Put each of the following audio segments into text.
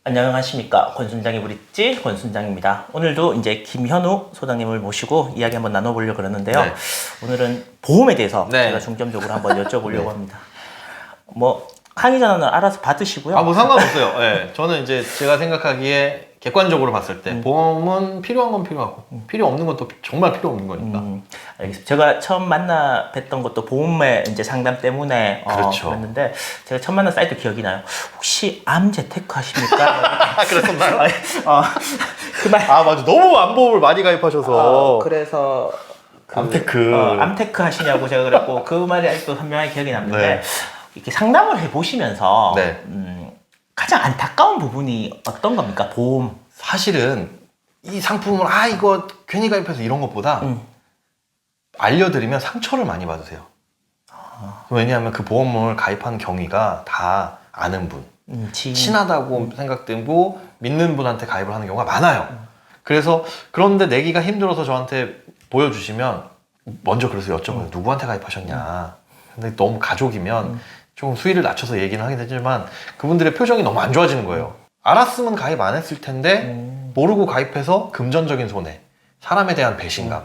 안녕하십니까. 권순장의 브릿지 권순장입니다. 오늘도 이제 김현우 소장님을 모시고 이야기 한번 나눠보려고 그러는데요. 네. 오늘은 보험에 대해서 네. 제가 중점적으로 한번 여쭤보려고 합니다. 뭐 항의 전화는 알아서 받으시고요. 뭐 상관없어요. 네. 저는 이제 제가 생각하기에 객관적으로 봤을 때 보험은 필요한 건 필요하고 필요 없는 것도 정말 필요 없는 거니까. 알겠습니다. 제가 처음 만나 뵀던 것도 보험의 이제 상담 때문에 그렇죠. 그랬는데 제가 처음 만난 사이트 기억이 나요. 혹시 암 재테크 하십니까? 그랬었나요? 그 말. 아 맞아. 너무 암보험을 많이 가입하셔서. 그래서 암테크. 암테크 하시냐고 제가 그랬고 그 말이 아직도 선명하게 기억이 남는데 네. 이렇게 상담을 해보시면서 네. 가장 안타까운 부분이 어떤 겁니까? 보험. 사실은 이 상품을 이거 괜히 가입해서 이런 것보다 알려드리면 상처를 많이 받으세요. 왜냐하면 그 보험을 가입한 경위가 다 아는 분, 친하다고 생각되고 믿는 분한테 가입을 하는 경우가 많아요. 그래서 그런데 내기가 힘들어서 저한테 보여주시면 먼저 그래서 여쭤봐요. 누구한테 가입하셨냐. 근데 너무 가족이면 조금 수위를 낮춰서 얘기는 하긴 하지만 그분들의 표정이 너무 안 좋아지는 거예요. 알았으면 가입 안 했을 텐데 모르고 가입해서 금전적인 손해, 사람에 대한 배신감.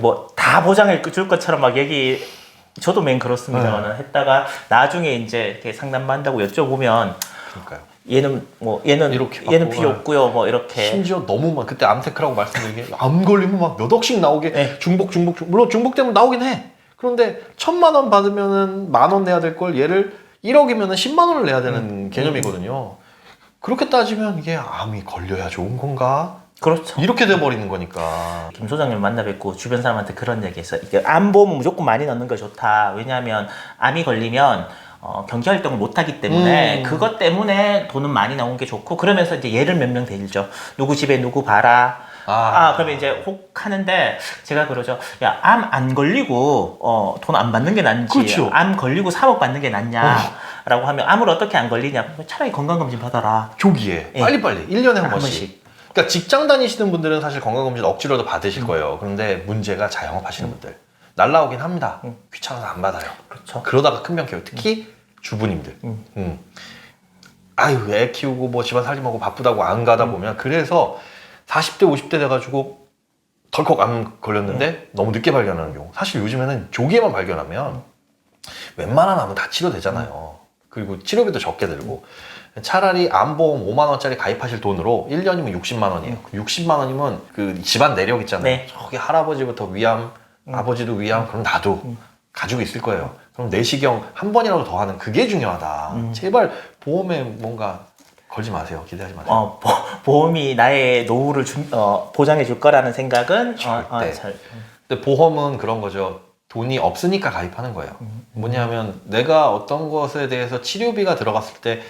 뭐 다 보장해 줄 것처럼 막 얘기 저도 맨 그렇습니다만 했다가 나중에 이제 이렇게 상담받는다고 여쭤보면 그러니까요. 얘는 이렇게 얘는 받고, 필요 없고요. 뭐 이렇게 심지어 너무 막 그때 암테크라고 말씀드린 게 암 걸리면 막 몇 억씩 나오게 네. 중복 물론 중복되면 나오긴 해. 그런데 1,000만 원 받으면은 10,000원 내야 될 걸 얘를 1억이면은 10만 원을 내야 되는 개념이거든요. 그렇게 따지면 이게 암이 걸려야 좋은 건가? 그렇죠. 이렇게 돼버리는 거니까. 김 소장님 만나 뵙고 주변 사람한테 그런 얘기 했어요. 이게 암 보험은 무조건 많이 넣는 게 좋다. 왜냐하면 암이 걸리면 경기 활동을 못 하기 때문에 그것 때문에 돈은 많이 나오는 게 좋고 그러면서 이제 예를 몇 명 들죠. 누구 집에 누구 봐라. 그러면 이제 혹 하는데 제가 그러죠. 야, 암 안 걸리고 돈 안 받는 게 낫지. 그렇죠. 암 걸리고 3억 받는 게 낫냐라고 하면 암을 어떻게 안 걸리냐. 차라리 건강검진 받아라. 조기에 예. 빨리빨리 1년에 한 한 번씩. 번씩. 그러니까 직장 다니시는 분들은 사실 건강검진 억지로도 받으실 거예요. 그런데 문제가 자영업 하시는 분들 날라오긴 합니다. 귀찮아서 안 받아요. 그렇죠. 그러다가 큰 병 키워요. 특히 주부님들. 아유 애 키우고 뭐 집안 살림하고 바쁘다고 안 가다 보면 그래서 40대 50대 돼가지고 덜컥 암 걸렸는데 너무 늦게 발견하는 경우. 사실 요즘에는 조기에만 발견하면 웬만한 암은 다 치료되잖아요. 그리고 치료비도 적게 들고 차라리 암보험 5만 원짜리 가입하실 돈으로 1년이면 60만 원이에요. 60만 원이면 그 집안 내력 있잖아요. 네. 저기 할아버지부터 위암, 아버지도 위암, 그럼 나도 가지고 있을 거예요. 그럼 내시경 한 번이라도 더 하는 그게 중요하다. 제발 보험에 뭔가 걸지 마세요. 기대하지 마세요. 보험이 나의 노후를 보장해 줄 거라는 생각은 절대. 근데 보험은 그런 거죠. 돈이 없으니까 가입하는 거예요. 뭐냐면 내가 어떤 것에 대해서 치료비가 들어갔을 때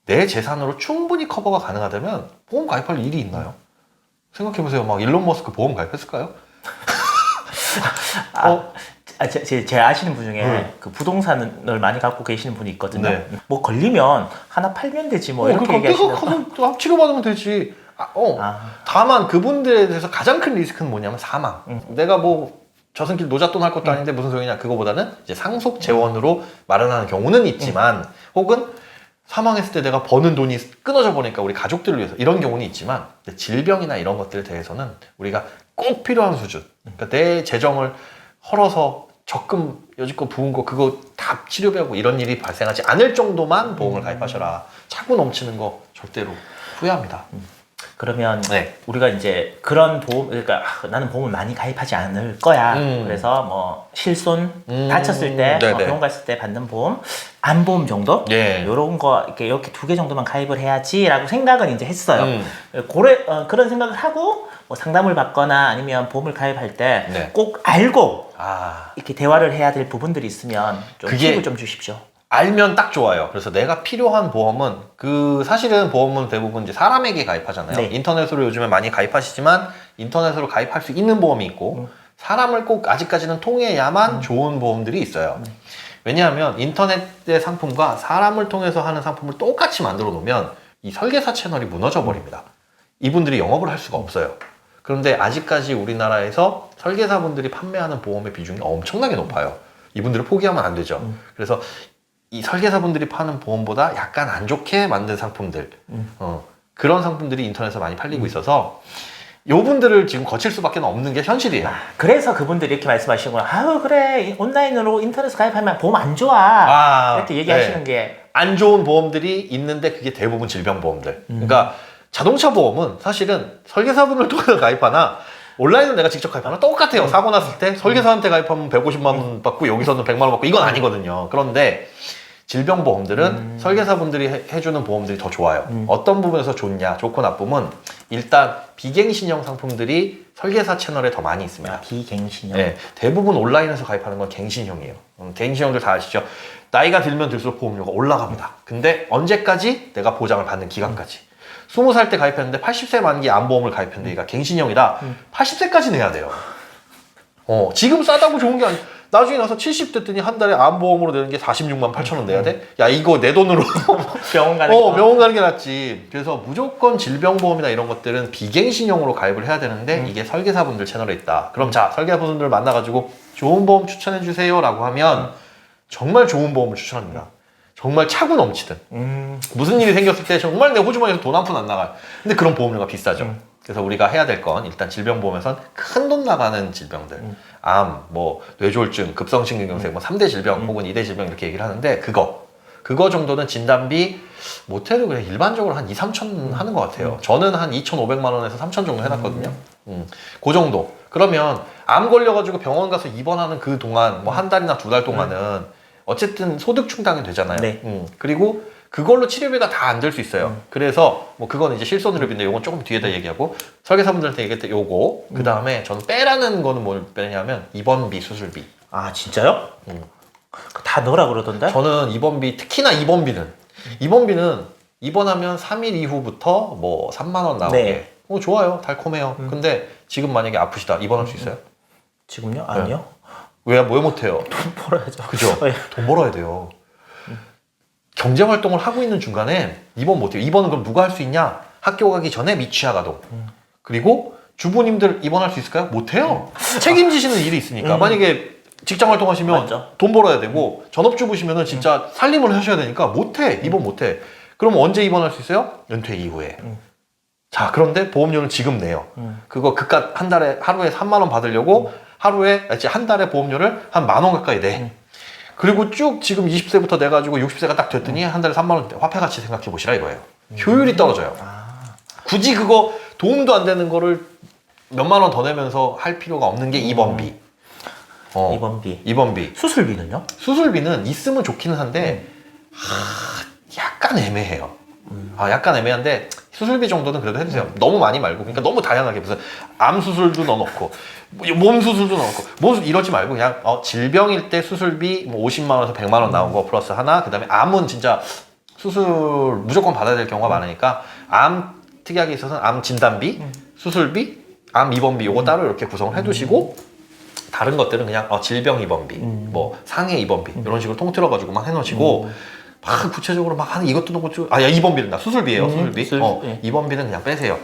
내 재산으로 충분히 커버가 가능하다면 보험 가입할 일이 있나요? 생각해보세요. 막 일론 머스크 보험 가입했을까요? 제 아시는 분 중에 그 부동산을 많이 갖고 계시는 분이 있거든요. 네. 뭐 걸리면 하나 팔면 되지 뭐 이렇게 얘기하시는 또 치료받으면 되지. 다만 그분들에 대해서 가장 큰 리스크는 뭐냐면 사망. 내가 뭐 저승길 노잣돈 할 것도 아닌데 무슨 소리냐. 그거보다는 이제 상속 재원으로 마련하는 경우는 있지만 혹은 사망했을 때 내가 버는 돈이 끊어져 버리니까 우리 가족들을 위해서 이런 경우는 있지만 질병이나 이런 것들에 대해서는 우리가 꼭 필요한 수준. 그러니까 내 재정을 헐어서 적금 여지껏 부은 거 그거 다 치료비하고 이런 일이 발생하지 않을 정도만 보험을 가입하셔라. 차고 넘치는 거 절대로 후회합니다. 그러면 네. 우리가 이제 그런 보험, 그러니까 나는 보험을 많이 가입하지 않을 거야. 그래서 뭐 실손 다쳤을 때 병원 갔을 때 받는 보험, 암보험 정도 이런 거 이렇게 2개 정도만 가입을 해야지라고 생각은 이제 했어요. 그런 생각을 하고 뭐 상담을 받거나 아니면 보험을 가입할 때 꼭 알고 이렇게 대화를 해야 될 부분들이 있으면 좀 팁을 좀 주십시오. 알면 딱 좋아요. 그래서 내가 필요한 보험은 사실은 보험은 대부분 이제 사람에게 가입하잖아요. 네. 인터넷으로 요즘에 많이 가입하시지만 인터넷으로 가입할 수 있는 보험이 있고 사람을 꼭 아직까지는 통해야만 좋은 보험들이 있어요. 왜냐하면 인터넷의 상품과 사람을 통해서 하는 상품을 똑같이 만들어 놓으면 이 설계사 채널이 무너져 버립니다. 이분들이 영업을 할 수가 없어요. 그런데 아직까지 우리나라에서 설계사분들이 판매하는 보험의 비중이 엄청나게 높아요. 이분들을 포기하면 안 되죠. 그래서 이 설계사분들이 파는 보험보다 약간 안 좋게 만든 상품들, 그런 상품들이 인터넷에서 많이 팔리고 있어서 요분들을 지금 거칠 수밖에 없는 게 현실이에요. 그래서 그분들이 이렇게 말씀하시는구나. 아유 그래 온라인으로 인터넷 가입하면 보험 안 좋아. 이렇게 얘기하시는 게 안 좋은 보험들이 있는데 그게 대부분 질병보험들. 그러니까 자동차 보험은 사실은 설계사분을 통해서 가입하나 온라인으로 내가 직접 가입하나 똑같아요. 사고 났을 때 설계사한테 가입하면 150만 원 받고 여기서는 100만 원 받고 이건 아니거든요. 그런데 질병보험들은 설계사분들이 해주는 보험들이 더 좋아요. 어떤 부분에서 좋냐? 좋고 나쁨은 일단 비갱신형 상품들이 설계사 채널에 더 많이 있습니다. 비갱신형? 네, 대부분 온라인에서 가입하는 건 갱신형이에요. 갱신형들 다 아시죠? 나이가 들면 들수록 보험료가 올라갑니다. 근데 언제까지? 내가 보장을 받는 기간까지. 20살 때 가입했는데 80세 만기 암보험을 가입했는데 얘가 갱신형이라 80세까지 내야 돼요. 지금 싸다고 좋은 게 나중에 나서 70 됐더니 한 달에 암보험으로 내는 게 46만 8천 원 내야 돼? 야 이거 내 돈으로 병원 가는 병원 가는 게 낫지. 그래서 무조건 질병보험이나 이런 것들은 비갱신형으로 가입을 해야 되는데 이게 설계사분들 채널에 있다. 그럼 자 설계사분들 만나가지고 좋은 보험 추천해 주세요 라고 하면 정말 좋은 보험을 추천합니다. 정말 차고 넘치든 무슨 일이 생겼을 때 정말 내 호주머니에서 돈 한 푼 안 나가요. 근데 그런 보험료가 비싸죠. 그래서 우리가 해야 될 건 일단 질병보험에선 큰 돈 나가는 질병들 암, 뭐 뇌졸중, 급성심근경색 뭐 3대 질병 혹은 2대 질병 이렇게 얘기를 하는데 그거 정도는 진단비 못해도 그냥 일반적으로 한 2, 3천 하는 것 같아요. 저는 한 2,500만 원에서 3천 정도 해놨거든요. 그 정도. 그러면 암 걸려가지고 병원 가서 입원하는 그 동안 뭐 한 달이나 두 달 동안은 어쨌든 소득 충당이 되잖아요. 네. 그리고 그걸로 치료비가 다 안 될 수 있어요. 그래서 뭐 그건 이제 실손의료비인데 요건 조금 뒤에다 얘기하고 설계사분들한테 얘기할 때 요거 그 다음에 저는 빼라는 거는 뭘 빼냐면 입원비, 수술비. 아 진짜요? 다 넣으라 그러던데? 저는 입원비 특히나 입원비는 입원하면 3일 이후부터 뭐 3만 원 나오게. 네. 좋아요. 달콤해요. 근데 지금 만약에 아프시다 입원할 수 있어요? 지금요? 아니요. 왜 못해요? 돈 벌어야죠. 그죠? 네. 돈 벌어야 돼요. 경제활동을 하고 있는 중간에 입원 못해요. 입원은 그럼 누가 할 수 있냐? 학교 가기 전에 미취학 아동. 그리고 주부님들 입원할 수 있을까요? 못해요. 책임지시는 일이 있으니까. 만약에 직장활동 하시면 맞죠. 돈 벌어야 되고 전업주부시면 진짜 살림을 하셔야 되니까 못해. 입원 못해. 그럼 언제 입원할 수 있어요? 은퇴 이후에. 자, 그런데 보험료는 지금 내요. 그거 그깟 한 달에 하루에 3만 원 받으려고 한 달에 보험료를 한 10,000원 가까이 내. 그리고 쭉 지금 20세부터 내가지고 60세가 딱 됐더니 한 달에 3만 원 화폐가치 생각해 보시라 이거예요. 효율이 떨어져요. 굳이 그거 도움도 안 되는 거를 몇만 원 더 내면서 할 필요가 없는 게 입원비. 입원비. 수술비는요? 수술비는 있으면 좋기는 한데 약간 애매해요. 약간 애매한데 수술비 정도는 그래도 해주세요. 너무 많이 말고 그러니까 너무 다양하게 무슨 암 수술도 넣어놓고 몸 수술도 넣어놓고 뭐 이러지 말고 그냥 질병일 때 수술비 뭐 50만 원에서 100만 원 나온 거 플러스 하나. 그다음에 암은 진짜 수술 무조건 받아야 될 경우가 많으니까 암 특이하게 있어서는 암 진단비, 수술비, 암 입원비 요거 따로 이렇게 구성을 해두시고 다른 것들은 그냥 질병 입원비, 뭐 상해 입원비 이런 식으로 통틀어 가지고만 해놓으시고 막 구체적으로 막 하는 이것도 넣고 야 입원비는 나 수술비예요. 수술비. 입원비는 그냥 빼세요.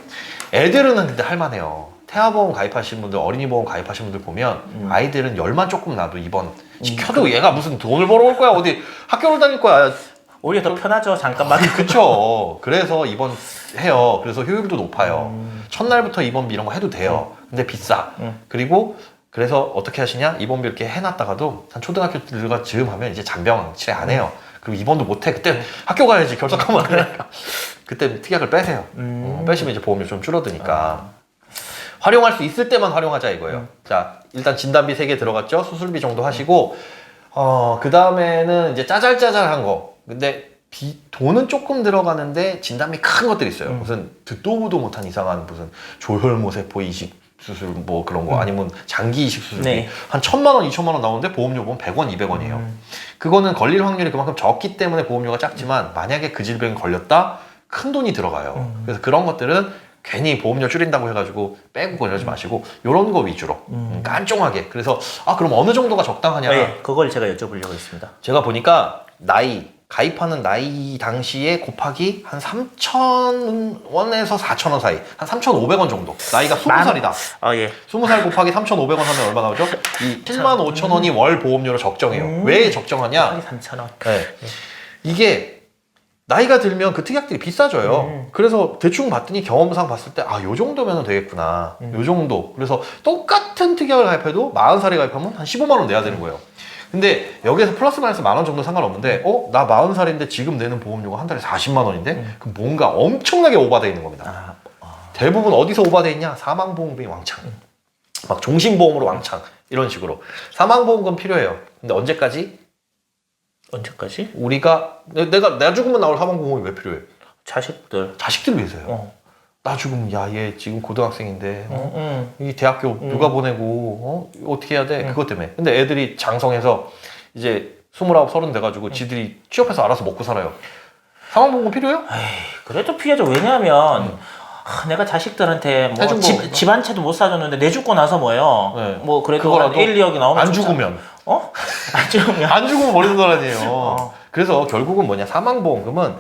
애들은 근데 할만해요. 태아보험 가입하신 분들, 어린이보험 가입하신 분들 보면 아이들은 열만 조금 나도 입원 시켜도 얘가 무슨 돈을 벌어올 거야 어디 학교를 다닐 거야. 오히려 더 편하죠. 잠깐만. 그쵸. 그래서 입원해요. 그래서 효율도 높아요. 첫날부터 입원비 이런 거 해도 돼요. 근데 비싸. 그리고 그래서 어떻게 하시냐? 입원비 이렇게 해놨다가도 한 초등학교 들어가 즈음 하면 이제 잔병 치레 안 해요. 그리고 입원도 못해. 그때 학교 가야지. 결석하면 안 되니까. 그때 특약을 빼세요. 빼시면 이제 보험료 좀 줄어드니까. 활용할 수 있을 때만 활용하자 이거예요. 자, 일단 진단비 3개 들어갔죠? 수술비 정도 하시고, 그 다음에는 이제 짜잘짜잘한 거. 근데 돈은 조금 들어가는데 진단비 큰 것들이 있어요. 무슨 듣도 보도 못한 이상한 무슨 조혈모세포 이식 수술 뭐 그런 거 아니면 장기 이식 수술비 네. 한 1,000만 원, 2,000만 원 나오는데 보험료 보면 100원, 200원이에요. 그거는 걸릴 확률이 그만큼 적기 때문에 보험료가 작지만 만약에 그 질병이 걸렸다 큰 돈이 들어가요. 그래서 그런 것들은 괜히 보험료 줄인다고 해가지고 빼고 그러지 마시고 요런 거 위주로 깐종하게. 그래서 그럼 어느 정도가 적당하냐? 네, 그걸 제가 여쭤보려고 했습니다. 제가 보니까 나이 가입하는 나이 당시에 곱하기 한 3,000원에서 4,000원 사이, 한 3,500원 정도. 나이가 20살이다. 예. 20살 곱하기 3,500원 하면 얼마 나오죠? 이 75,000원이 월 보험료로 적정해요. 왜 적정하냐? 3,000원. 네. 이게 나이가 들면 그 특약들이 비싸져요. 그래서 대충 봤더니 경험상 봤을 때, 아, 요 정도면 되겠구나. 요 정도. 그래서 똑같은 특약을 가입해도 40살에 가입하면 한 15만 원 내야 되는 거예요. 근데 여기에서 플러스 마이너스 만 원 정도 상관없는데, 나 40살인데 지금 내는 보험료가 한 달에 40만 원인데? 그럼 뭔가 엄청나게 오바돼 있는 겁니다. 대부분 어디서 오바돼 있냐? 사망보험금이 왕창. 막 종신보험으로 왕창. 이런 식으로. 사망보험금 필요해요. 근데 언제까지? 우리가 나 죽으면 나올 사망보험이 왜 필요해? 자식들 위해서요. 나 죽으면 야, 얘 지금 고등학생인데 이 대학교 누가 보내고 어떻게 해야 돼? 그것 때문에. 근데 애들이 장성해서 이제 29, 30 돼가지고 지들이 취업해서 알아서 먹고 살아요. 사망보험금 필요해요? 에이, 그래도 필요하죠. 왜냐하면 내가 자식들한테 뭐 집 한 채도 못 사줬는데 내 죽고 나서 뭐예요? 네. 뭐 그래도 한 1, 2억이 나오면 안 죽으면 안 죽으면 버리는 돈 아니에요. 그래서 결국은 뭐냐, 사망보험금은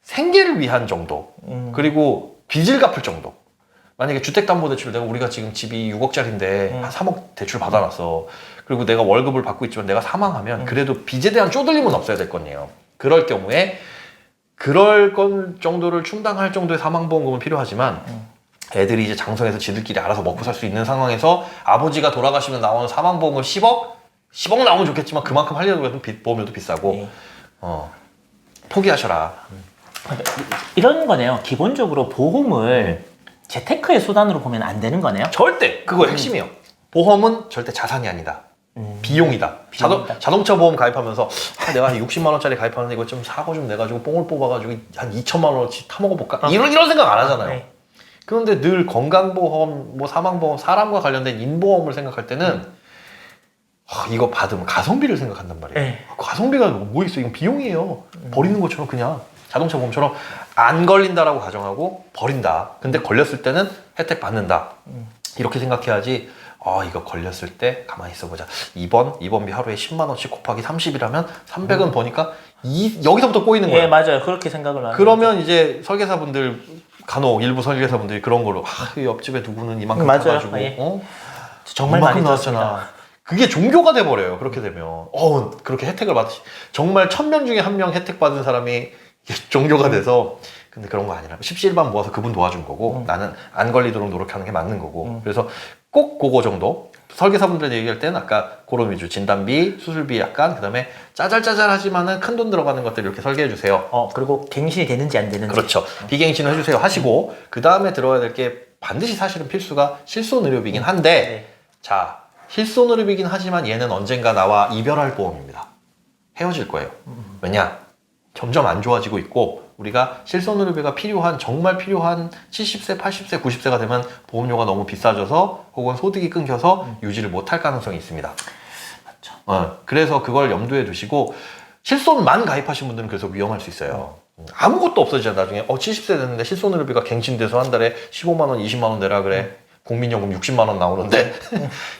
생계를 위한 정도, 그리고 빚을 갚을 정도. 만약에 주택담보대출을 우리가 지금 집이 6억짜리인데 한 3억 대출 받아놨어. 그리고 내가 월급을 받고 있지만 내가 사망하면 그래도 빚에 대한 쪼들림은 없어야 될 거 아니에요. 그럴 경우에 그럴 건 정도를 충당할 정도의 사망보험금은 필요하지만 애들이 이제 장성해서 지들끼리 알아서 먹고 살 수 있는 상황에서 아버지가 돌아가시면 나오는 사망보험금 10억 나오면 좋겠지만 그만큼 하려고 해도 보험료도 비싸고 포기하셔라. 이런 거네요. 기본적으로 보험을 재테크의 수단으로 보면 안 되는 거네요. 절대 그거 핵심이에요. 보험은 절대 자산이 아니다. 비용이다. 자동차 보험 가입하면서 내가 한 60만 원짜리 가입하는데 이거 좀 사고 좀 내가지고 뽕을 뽑아가지고 한 2천만 원어치 타먹어볼까? 이런 생각 안 하잖아요. 네. 그런데 늘 건강보험, 뭐 사망보험, 사람과 관련된 인보험을 생각할 때는 이거 받으면 가성비를 생각한단 말이에요. 네. 가성비가 뭐 있어? 이건 비용이에요. 버리는 것처럼 그냥 자동차 보험처럼 안 걸린다라고 가정하고 버린다. 근데 걸렸을 때는 혜택 받는다. 이렇게 생각해야지. 이거 걸렸을 때 가만히 있어보자. 입원비 하루에 10만 원씩 곱하기 30이라면 300원 버니까 여기서부터 꼬이는 거예요. 예, 맞아요. 그렇게 생각을 많이 그러면 이제 설계사분들, 간혹 일부 설계사분들이 그런 걸로 옆집에 누구는 이만큼 가가지고 정말 많이 나왔잖아. 그게 종교가 돼버려요. 그렇게 되면 그렇게 혜택을 정말 1000명 중에 1명 혜택 받은 사람이 종교가 돼서. 근데 그런 거 아니라 십시일반 모아서 그분 도와준 거고 나는 안 걸리도록 노력하는 게 맞는 거고. 그래서 꼭 그거 정도 설계사분들 얘기할 때는 아까 그런 위주, 진단비, 수술비 약간, 그다음에 짜잘짜잘하지만은 큰 돈 들어가는 것들 이렇게 설계해 주세요. 그리고 갱신이 되는지 안 되는지. 그렇죠. 비갱신을 해주세요 하시고 그 다음에 들어야 될 게 반드시 사실은 필수가 실손의료비긴 한데 자, 실손의료비긴 하지만 얘는 언젠가 나와 이별할 보험입니다. 헤어질 거예요. 왜냐? 점점 안 좋아지고 있고 우리가 실손의료비가 정말 필요한 70세, 80세, 90세가 되면 보험료가 너무 비싸져서 혹은 소득이 끊겨서 유지를 못할 가능성이 있습니다. 맞죠. 그래서 그걸 염두에 두시고 실손만 가입하신 분들은 그래서 위험할 수 있어요. 아무것도 없어지잖아. 나중에 70세 됐는데 실손의료비가 갱신돼서 한 달에 15만 원, 20만 원 내라 그래. 국민연금 60만 원 나오는데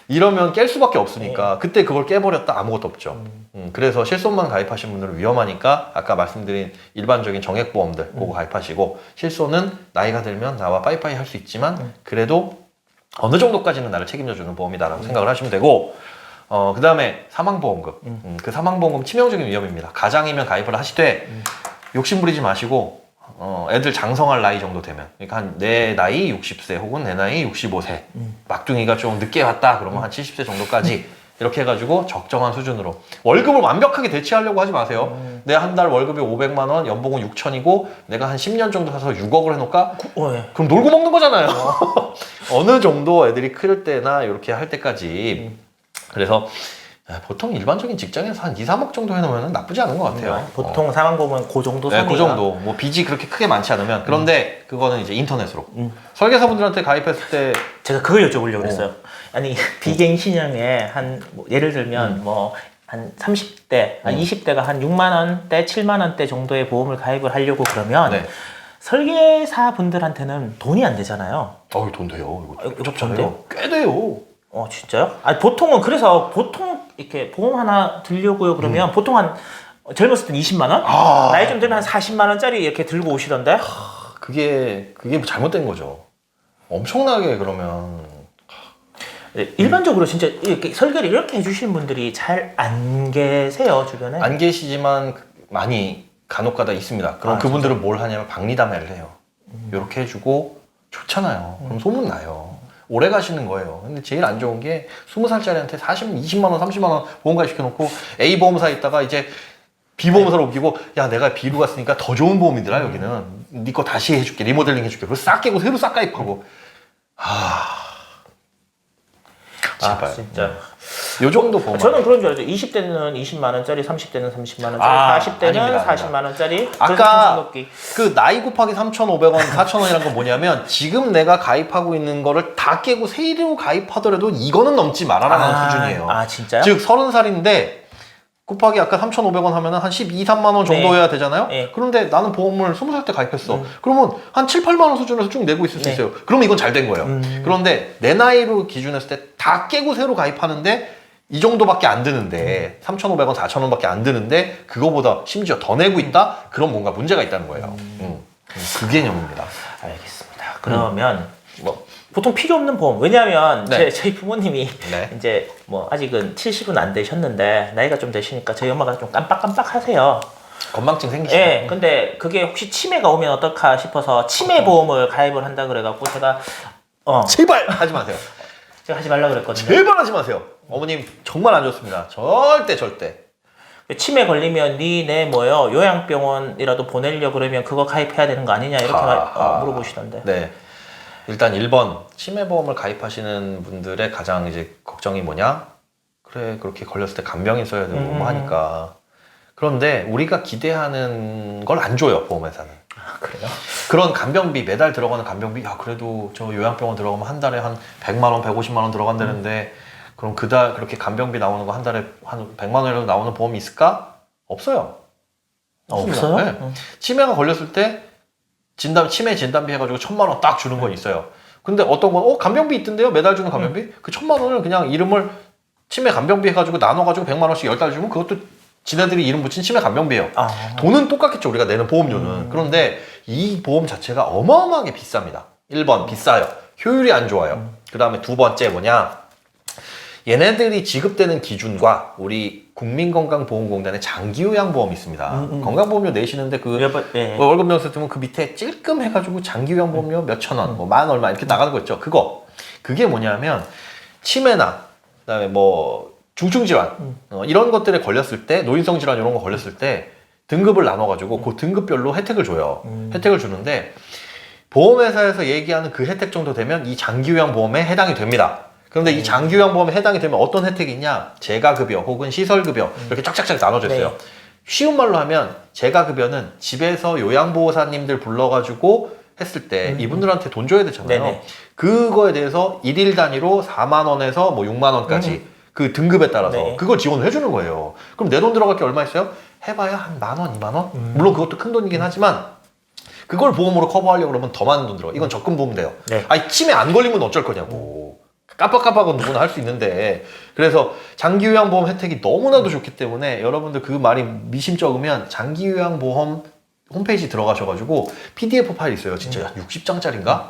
이러면 깰 수밖에 없으니까 그때 그걸 깨버렸다 아무것도 없죠. 그래서 실손만 가입하신 분들은 위험하니까 아까 말씀드린 일반적인 정액보험들 그거 가입하시고 실손은 나이가 들면 나와 빠이빠이 할 수 있지만 그래도 어느 정도까지는 나를 책임져주는 보험이다라고 생각을 하시면 되고 그 다음에 사망보험금. 그 사망보험금 치명적인 위험입니다. 가장이면 가입을 하시되 욕심부리지 마시고 애들 장성할 나이 정도 되면, 그러니까 한 내 나이 60세 혹은 내 나이 65세 막둥이가 좀 늦게 왔다 그러면 한 70세 정도까지 이렇게 해가지고 적정한 수준으로 월급을 완벽하게 대체하려고 하지 마세요. 내 한 달 월급이 500만 원, 연봉은 6천이고 내가 한 10년 정도 사서 6억을 해놓을까? 그럼 놀고 먹는 거잖아요. 어느 정도 애들이 클 때나 이렇게 할 때까지. 그래서 보통 일반적인 직장에서 한 2, 3억 정도 해놓으면 나쁘지 않은 것 같아요. 보통 사망보험은 그 정도 선이에요. 그 정도. 뭐 빚이 그렇게 크게 많지 않으면. 그런데 그거는 이제 인터넷으로. 설계사분들한테 가입했을 때 제가 그걸 여쭤보려고 했어요. 아니 비갱신형에 뭐 예를 들면 뭐 한 30대, 한 20대가 한 6만 원대, 7만 원대 정도의 보험을 가입을 하려고 그러면 설계사 분들한테는 돈이 안 되잖아요. 돈 돼요. 이거 좋던데요? 꽤 돼요. 진짜요? 아니 보통은 그래서 보통 이렇게 보험 하나 들려고요 그러면 보통 한 젊었을 땐 20만 원? 나이 좀 들면 한 40만 원짜리 이렇게 들고 오시던데? 그게 잘못된 거죠. 엄청나게 그러면. 일반적으로 진짜 이렇게 설계를 이렇게 해주시는 분들이 잘 안 계세요, 주변에? 안 계시지만 많이 간혹가다 있습니다. 그럼 그분들은 뭘 하냐면 박리담회를 해요. 이렇게 해주고 좋잖아요. 그럼 소문나요. 오래 가시는 거예요. 근데 제일 안 좋은 게 20살짜리한테 20만 원, 30만 원 보험가입 시켜놓고 A 보험사 있다가 이제 B 보험사로 옮기고 야 내가 B로 갔으니까 더 좋은 보험이더라 여기는 네 거 다시 해줄게 리모델링 해줄게 그래서 싹 깨고 새로 싹 가입하고 제발 진짜 요 정도 보험 저는 그런 줄 알았죠. 20대는 20만 원짜리, 30대는 30만 원짜리, 40대는 아닙니다, 40만 원짜리. 아까 그 나이 곱하기 3,500원, 4,000원이라는 건 뭐냐면 지금 내가 가입하고 있는 거를 다 깨고 새로 가입하더라도 이거는 넘지 말아라는 수준이에요. 진짜요? 즉 30살인데 곱하기 아까 3,500원 하면 한 12, 3만 원 정도 해야 되잖아요? 그런데 나는 보험을 20살 때 가입했어. 그러면 한 7, 8만 원 수준에서 쭉 내고 있을 수 있어요. 그러면 이건 잘 된 거예요. 그런데 내 나이로 기준했을 때 다 깨고 새로 가입하는데 이 정도밖에 안 드는데 3,500원, 4,000원밖에 안 드는데 그거보다 심지어 더 내고 있다? 그럼 뭔가 문제가 있다는 거예요. 그 개념입니다. 알겠습니다. 그러면 뭐 보통 필요 없는 보험. 왜냐하면 저희 부모님이 이제 뭐 아직은 70은 안 되셨는데 나이가 좀 되시니까 저희 엄마가 좀 깜빡깜빡 하세요. 건망증 생기시죠? 네. 근데 그게 혹시 치매가 오면 어떨까 싶어서 치매 보험을 가입을 한다 그래갖고 제가 제발 하지 마세요. 제가 하지 말라 그랬거든요. 제발 하지 마세요. 어머님 정말 안 좋습니다. 절대. 치매 걸리면 내 뭐요 요양병원이라도 보내려고 그러면 그거 가입해야 되는 거 아니냐 이렇게 물어보시던데. 네. 일단 1번 치매보험을 가입하시는 분들의 가장 이제 걱정이 뭐냐? 그래 그렇게 걸렸을 때 간병인 써야 되고 뭐 하니까. 그런데 우리가 기대하는 걸 안 줘요 보험회사는. 그래요? 그런 간병비 매달 들어가는 간병비 그래도 저 요양병원 들어가면 한 달에 한 100만 원, 150만 원 들어간다는데 그럼 그달 그렇게 간병비 나오는 거 한 달에 한 100만 원이라도 나오는 보험이 있을까? 없어요. 없어요? 네. 치매가 걸렸을 때 치매 진단비 해가지고 1,000만 원 딱 주는 건 있어요. 근데 어떤 건 간병비 있던데요? 매달 주는 간병비? 그 1,000만 원을 그냥 이름을 치매 간병비 해가지고 나눠가지고 100만 원씩 10달 주면 그것도 지네들이 이름 붙인 치매 간병비예요. 돈은 똑같겠죠 우리가 내는 보험료는. 그런데 이 보험 자체가 어마어마하게 비쌉니다. 1번 비싸요. 효율이 안 좋아요. 그 다음에 두 번째 뭐냐, 얘네들이 지급되는 기준과 우리 국민건강보험공단의 장기요양보험이 있습니다. 건강보험료 내시는데 월급 명세 뜨면 그 밑에 찔끔 해가지고 장기요양보험료 몇천 원, 뭐 만 얼마 이렇게 나가는 거 있죠. 그게 뭐냐면 치매나 그다음에 뭐 중증질환 이런 것들에 걸렸을 때, 노인성 질환 이런 거 걸렸을 때 등급을 나눠가지고 그 등급별로 혜택을 줘요. 혜택을 주는데 보험회사에서 얘기하는 그 혜택 정도 되면 이 장기요양보험에 해당이 됩니다. 그런데 이 장기요양보험에 해당이 되면 어떤 혜택이 있냐? 재가급여 혹은 시설급여 이렇게 쫙쫙쫙 나눠져 있어요. 쉬운 말로 하면 재가급여는 집에서 요양보호사님들 불러가지고 했을 때 이분들한테 돈 줘야 되잖아요. 그거에 대해서 일일 단위로 4만 원에서 뭐 6만 원까지 그 등급에 따라서 그걸 지원을 해주는 거예요. 그럼 내 돈 들어갈 게 얼마 있어요? 해봐야 한 만 원, 2만 원? 물론 그것도 큰 돈이긴 하지만 그걸 보험으로 커버하려고 그러면 더 많은 돈 들어가. 이건 적금 보험 돼요. 아니 치매 안 걸리면 어쩔 거냐고. 깜빡깜빡은 누구나 할 수 있는데. 그래서 장기요양보험 혜택이 너무나도 좋기 때문에 여러분들 그 말이 미심쩍으면 장기요양보험 홈페이지 들어가셔가지고 PDF 파일 있어요. 진짜 60장짜리인가?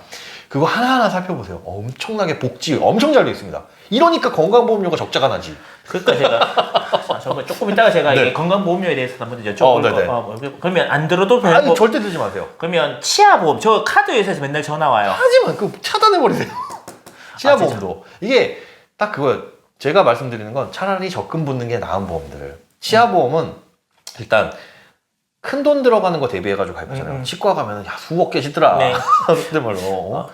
그거 하나하나 살펴보세요. 엄청나게 복지 엄청 잘 되어 있습니다. 이러니까 건강보험료가 적자가 나지. 그러니까 제가 정말 조금 이따가 제가 이게 건강보험료에 대해서 한번 여쭤볼 그러면 안 들어도 아니 절대 들지 마세요. 그러면 치아보험 저 카드 회사에서 맨날 전화 와요. 하지만 그 차단해버리세요. 치아보험도 이게 딱 그거예요. 제가 말씀드리는 건 차라리 적금 붙는 게 나은 보험들. 치아보험은 일단 큰 돈 들어가는 거 대비해가지고 가입하잖아요. 치과 가면은 야 수억 깨지더라. 그때 말로.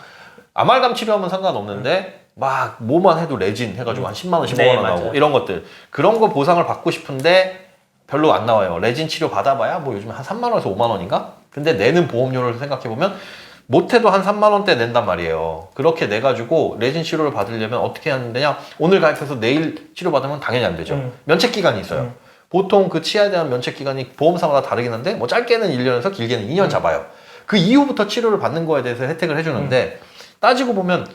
아말감 치료하면 상관없는데 막 뭐만 해도 레진 해가지고 한 10만 원, 15만 원 나오고 이런 것들. 그런 거 보상을 받고 싶은데 별로 안 나와요. 레진 치료 받아봐야 뭐 요즘에 한 3만 원에서 5만 원인가? 근데 내는 보험료를 생각해보면 못해도 한 3만 원대 낸단 말이에요. 그렇게 내가지고 레진 치료를 받으려면 어떻게 하는 데냐? 오늘 가입해서 내일 치료 받으면 당연히 안 되죠. 면책 기간이 있어요. 보통 그 치아에 대한 면책 기간이 보험사마다 다르긴 한데 뭐 짧게는 1년에서 길게는 2년 잡아요. 그 이후부터 치료를 받는 거에 대해서 혜택을 해주는데 따지고 보면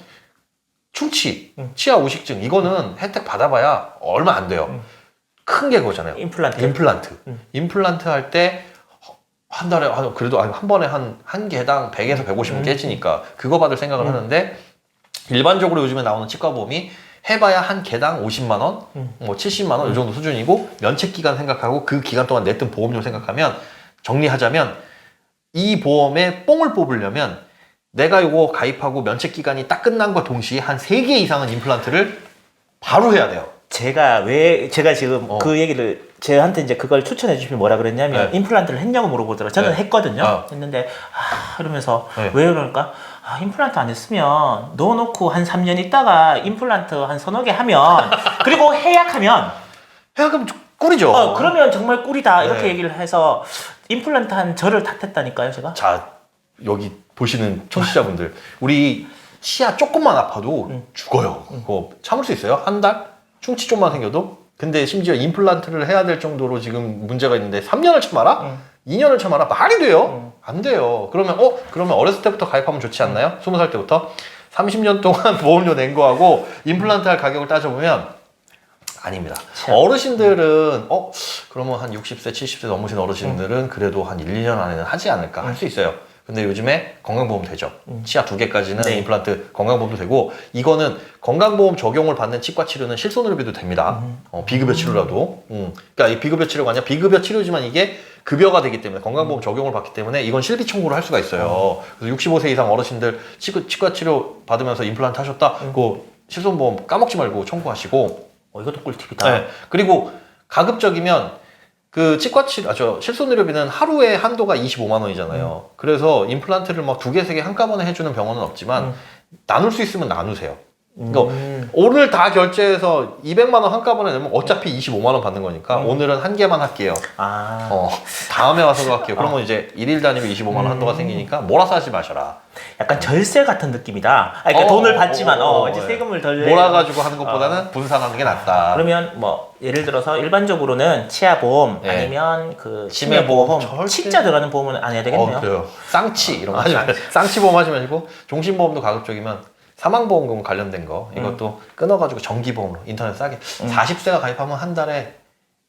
충치, 치아 우식증 이거는 혜택 받아봐야 얼마 안 돼요. 큰 게 그거잖아요. 임플란트. 임플란트 할 때 한 달에 그래도 한 번에 한 개당 100에서 150은 깨지니까 그거 받을 생각을 하는데 일반적으로 요즘에 나오는 치과보험이 해봐야 한 개당 50만 원, 뭐 70만 원 이 정도 수준이고 면책 기간 생각하고 그 기간 동안 냈던 보험료 생각하면 정리하자면 이 보험에 뽕을 뽑으려면 내가 이거 가입하고 면책 기간이 딱 끝난 것 동시에 한 3개 이상은 임플란트를 바로 해야 돼요. 제가 지금 그 얘기를 저한테 이제 그걸 추천해 주시면 뭐라 그랬냐면 임플란트를 했냐고 물어보더라고요. 저는 했거든요. 했는데 이러면서 왜 그럴까? 임플란트 안 했으면 넣어놓고 한 3년 있다가 임플란트 한 서너 개 하면 그리고 해약하면 꿀이죠. 그러면 정말 꿀이다 이렇게 얘기를 해서 임플란트 한 저를 탓했다니까요 제가. 자 여기 보시는 청취자분들 우리 치아 조금만 아파도 죽어요. 그거 참을 수 있어요? 한 달? 충치 좀만 생겨도? 근데 심지어 임플란트를 해야 될 정도로 지금 문제가 있는데 3년을 참아라? 2년을 참아라? 말이 돼요? 안 돼요. 그러면 어렸을 때부터 가입하면 좋지 않나요? 20살 때부터? 30년 동안 보험료 낸 거하고 임플란트 할 가격을 따져보면 아닙니다. 어르신들은 그러면 한 60세, 70세 넘으신 어르신들은 그래도 한 1, 2년 안에는 하지 않을까 할 수 있어요. 근데 요즘에 건강보험 되죠. 치아 2개까지는 임플란트 건강보험도 되고 이거는 건강보험 적용을 받는 치과 치료는 실손의료비도 됩니다. 비급여 치료라도. 그러니까 이 비급여 치료가 아니라 비급여 치료지만 이게 급여가 되기 때문에 건강보험 적용을 받기 때문에 이건 실비 청구를 할 수가 있어요. 그래서 65세 이상 어르신들 치과 치료 받으면서 임플란트 하셨다. 그 실손보험 까먹지 말고 청구하시고. 이것도 꿀팁이다. 네. 그리고 가급적이면 그 치과 실손의료비는 하루에 한도가 25만 원이잖아요. 그래서 임플란트를 막 2개, 3개 한꺼번에 해주는 병원은 없지만 나눌 수 있으면 나누세요. 그러니까 오늘 다 결제해서 200만 원 한꺼번에 내면 어차피 25만 원 받는 거니까 오늘은 한 개만 할게요. 다음에 와서도 할게요. 그러면 이제 1일 단위로 25만 원 한도가 생기니까 몰아서 하지 마셔라. 약간 절세 같은 느낌이다. 그러니까 돈을 받지만 이제 세금을 덜 몰아가지고 하는 것보다는 분산하는 게 낫다. 그러면 뭐 예를 들어서 일반적으로 치아보험 아니면 그 치매보험 치자 들어가는 보험은 안 해야 되겠네요. 그래요. 쌍치 이런 거 하지 마세요. 쌍치보험 하지 말고 종신보험도 가급적이면 사망보험금 관련된 거 이것도 끊어가지고 정기보험으로 인터넷 싸게 40세가 가입하면 한 달에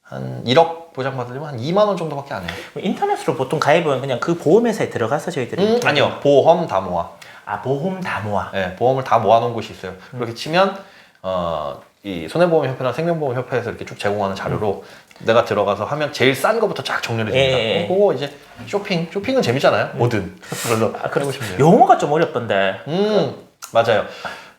한 1억 보장받으려면 한 2만 원 정도밖에 안 해요. 인터넷으로 보통 가입은 그냥 그 보험회사에 들어가서 저희들이 아니요. 보험 다 모아. 보험 다 모아. 네, 보험을 다 모아놓은 곳이 있어요. 그렇게 치면 이 손해보험협회나 생명보험협회에서 이렇게 쭉 제공하는 자료로 내가 들어가서 하면 제일 싼 거부터 쫙 정리를 해줍니다. 그거 이제 쇼핑은 재밌잖아요. 뭐든. 그래서 해보시면 돼요. 용어가 좀 어렵던데. 맞아요.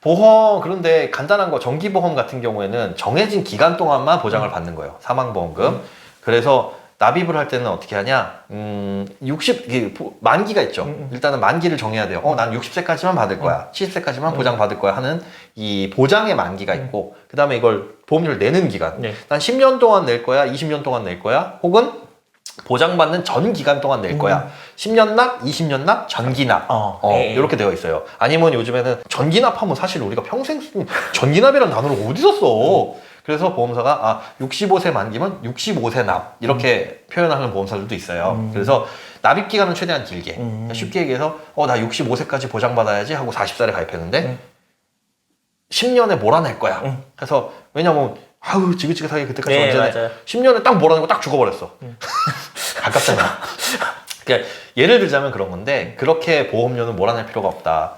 보험 그런데 간단한 거 정기보험 같은 경우에는 정해진 기간 동안만 보장을 받는 거예요. 사망보험금. 그래서 납입을 할 때는 어떻게 하냐? 60 만기가 있죠. 일단은 만기를 정해야 돼요. 난 60세까지만 받을 거야. 70세까지만 보장 받을 거야 하는 이 보장의 만기가 있고 그다음에 이걸 보험료를 내는 기간. 난 10년 동안 낼 거야. 20년 동안 낼 거야. 혹은 보장받는 전 기간 동안 낼 거야. 10년 납, 20년 납, 전기납. 이렇게 되어 있어요. 아니면 요즘에는 전기납하면 사실 우리가 평생 전기납이라는 단어를 어디서 써? 그래서 보험사가 65세 만기면 65세 납 이렇게 표현하는 보험사들도 있어요. 그래서 납입 기간은 최대한 길게. 쉽게 얘기해서 나 65세까지 보장받아야지 하고 40살에 가입했는데 10년에 몰아낼 거야. 그래서 왜냐면 지긋지긋하게 그때까지 언제나 10년에 딱 몰아내고 딱 죽어버렸어. 가깝잖아. 그러니까 예를 들자면 그런 건데 그렇게 보험료는 몰아낼 필요가 없다.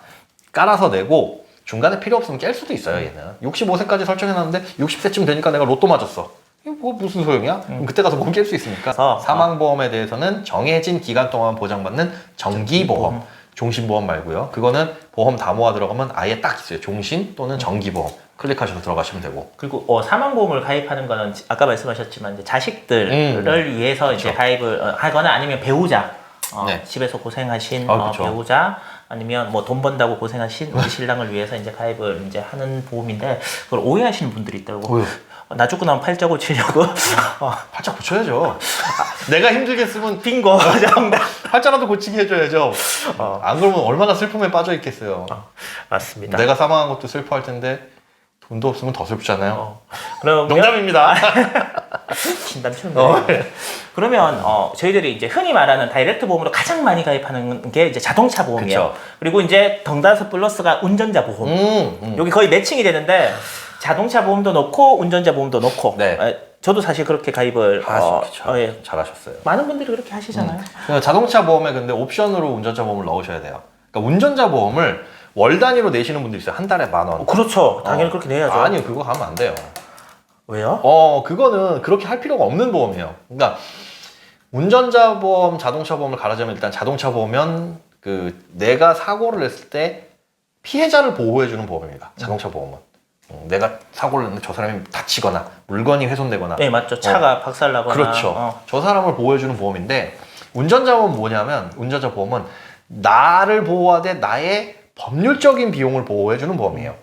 깔아서 내고 중간에 필요 없으면 깰 수도 있어요. 얘는 65세까지 설정해놨는데 60세쯤 되니까 내가 로또 맞았어. 이거 뭐 무슨 소용이야? 그럼 그때 가서 보험 깰 수 있으니까. 사망보험에 대해서는 정해진 기간 동안 보장받는 정기보험, 종신보험 말고요. 그거는 보험 다 모아 들어가면 아예 딱 있어요. 종신 또는 정기보험. 클릭하셔서 들어가시면 되고. 그리고 사망보험을 가입하는 거는 아까 말씀하셨지만 이제 자식들을 위해서 이제 가입을 하거나 아니면 배우자 집에서 고생하신 배우자 아니면 뭐 돈 번다고 고생하신 우리 신랑을 위해서 이제 가입을 이제 하는 보험인데 그걸 오해하시는 분들이 있더라고. 나 죽고 나면 팔자 고치려고. 팔자 고쳐야죠. 내가 힘들겠으면 빙고. 팔자라도 고치게 해줘야죠. 안 그러면 얼마나 슬픔에 빠져 있겠어요. 맞습니다. 내가 사망한 것도 슬퍼할 텐데 돈도 없으면 더 슬프잖아요. 그러면 농담입니다. 진담 치는데. 그러면 저희들이 이제 흔히 말하는 다이렉트 보험으로 가장 많이 가입하는 게 이제 자동차 보험이에요. 그쵸. 그리고 이제 덩다스 플러스가 운전자 보험. 여기 거의 매칭이 되는데 자동차 보험도 넣고 운전자 보험도 넣고. 저도 사실 그렇게 가입을 예. 잘하셨어요. 많은 분들이 그렇게 하시잖아요. 자동차 보험에 근데 옵션으로 운전자 보험을 넣으셔야 돼요. 그러니까 운전자 보험을 월 단위로 내시는 분들이 있어요. 한 달에 10,000원. 그렇죠. 당연히 그렇게 내야죠. 아니요, 그거 하면 안 돼요. 왜요? 그거는 그렇게 할 필요가 없는 보험이에요. 그러니까 운전자 보험, 자동차 보험을 가르자면 일단 자동차 보험은 그 내가 사고를 냈을 때 피해자를 보호해주는 보험입니다. 자동차 보험은. 내가 사고를 냈는데 저 사람이 다치거나 물건이 훼손되거나. 네, 맞죠. 차가 박살나거나. 그렇죠. 저 사람을 보호해주는 보험인데 운전자 보험은 뭐냐면 운전자 보험은 나를 보호하되 나의 법률적인 비용을 보호해주는 보험이에요.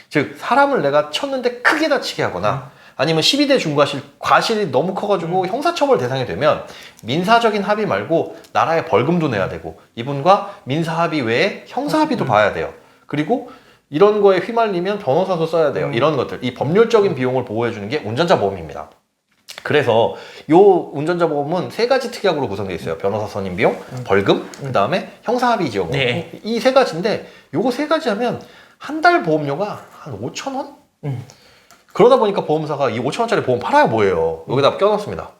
즉 사람을 내가 쳤는데 크게 다치게 하거나 아니면 12대 중과실, 과실이 너무 커가지고 형사처벌 대상이 되면 민사적인 합의 말고 나라에 벌금도 내야 되고 이분과 민사합의 외에 형사합의도 봐야 돼요. 그리고 이런 거에 휘말리면 변호사도 써야 돼요. 이런 것들, 이 법률적인 비용을 보호해주는 게 운전자 보험입니다. 그래서 요 운전자 보험은 3가지 특약으로 구성되어 있어요. 변호사 선임 비용, 벌금, 그 다음에 형사합의 지원금. 네. 이 3가지인데 요거 3가지 하면 한 달 보험료가 한 5,000원? 그러다 보니까 보험사가 이 5,000원짜리 보험 팔아야 뭐예요. 여기다 껴놨습니다.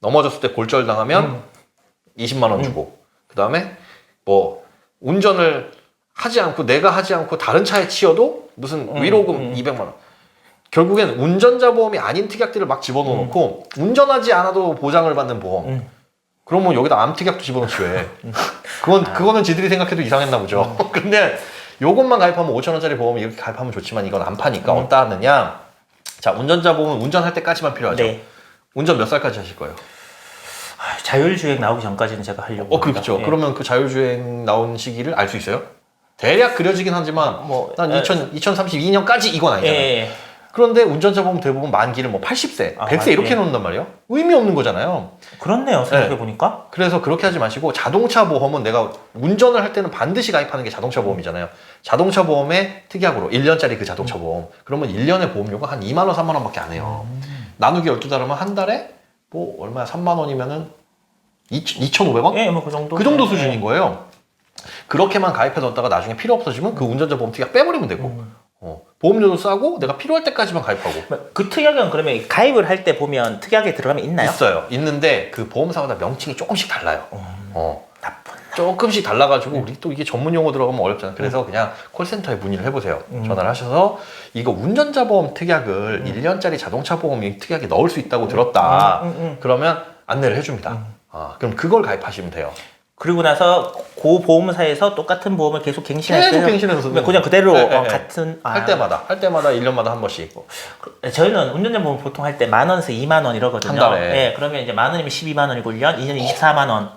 넘어졌을 때 골절 당하면 20만 원 주고 그 다음에 뭐 운전을 하지 않고 내가 하지 않고 다른 차에 치여도 무슨 위로금 200만 원. 결국엔 운전자 보험이 아닌 특약들을 막 집어넣어 놓고 운전하지 않아도 보장을 받는 보험. 그러면 여기다 암 특약도 집어넣지 왜? 그거는 지들이 생각해도 이상했나 보죠. 근데 요것만 가입하면 5,000원짜리 보험을 이렇게 가입하면 좋지만 이건 안 파니까 어디다 하느냐? 자, 운전자 보험은 운전할 때까지만 필요하죠. 네. 운전 몇 살까지 하실 거예요? 자율주행 나오기 전까지는 제가 하려고. 그렇죠. 예. 그러면 그 자율주행 나온 시기를 알 수 있어요? 대략 그려지긴 하지만 난 2032년까지 이건 아니잖아요. 예. 그런데 운전자 보험 대부분 만기를 뭐 80세, 100세 이렇게 예. 놓는단 말이에요. 의미 없는 거잖아요. 그렇네요. 생각해보니까. 그래서 그렇게 하지 마시고 자동차 보험은 내가 운전을 할 때는 반드시 가입하는 게 자동차 보험이잖아요. 자동차 보험의 특약으로 1년짜리 그 자동차 보험. 그러면 1년에 보험료가 한 2만 원, 3만 원밖에 안 해요. 나누기 12달 하면 한 달에 뭐 얼마야? 3만 원이면은 2,500원? 예, 뭐 그 정도. 그 정도 수준인 거예요. 그렇게만 가입해 뒀다가 나중에 필요 없어지면 그 운전자 보험 특약 빼버리면 되고 보험료도 싸고 내가 필요할 때까지만 가입하고. 그 특약은 그러면 가입을 할 때 보면 특약에 들어가면 있나요? 있어요. 있는데 그 보험사마다 명칭이 조금씩 달라요. 조금씩 달라가지고 우리 또 이게 전문 용어 들어가면 어렵잖아요. 그래서 그냥 콜센터에 문의를 해보세요. 전화를 하셔서 이거 운전자 보험 특약을 1년짜리 자동차 보험 특약에 넣을 수 있다고 들었다. 그러면 안내를 해줍니다. 그럼 그걸 가입하시면 돼요. 그리고 나서 그 보험사에서 똑같은 보험을 계속 갱신해서 그냥 그대로 같은 할 때마다 1년마다 한 번씩. 저희는 운전자 보험 보통 할 때 10,000원에서 2만 원 이러거든요. 한 달에. 예, 그러면 이제 10,000원이면 12만 원이고 1년, 2년에 24만 원.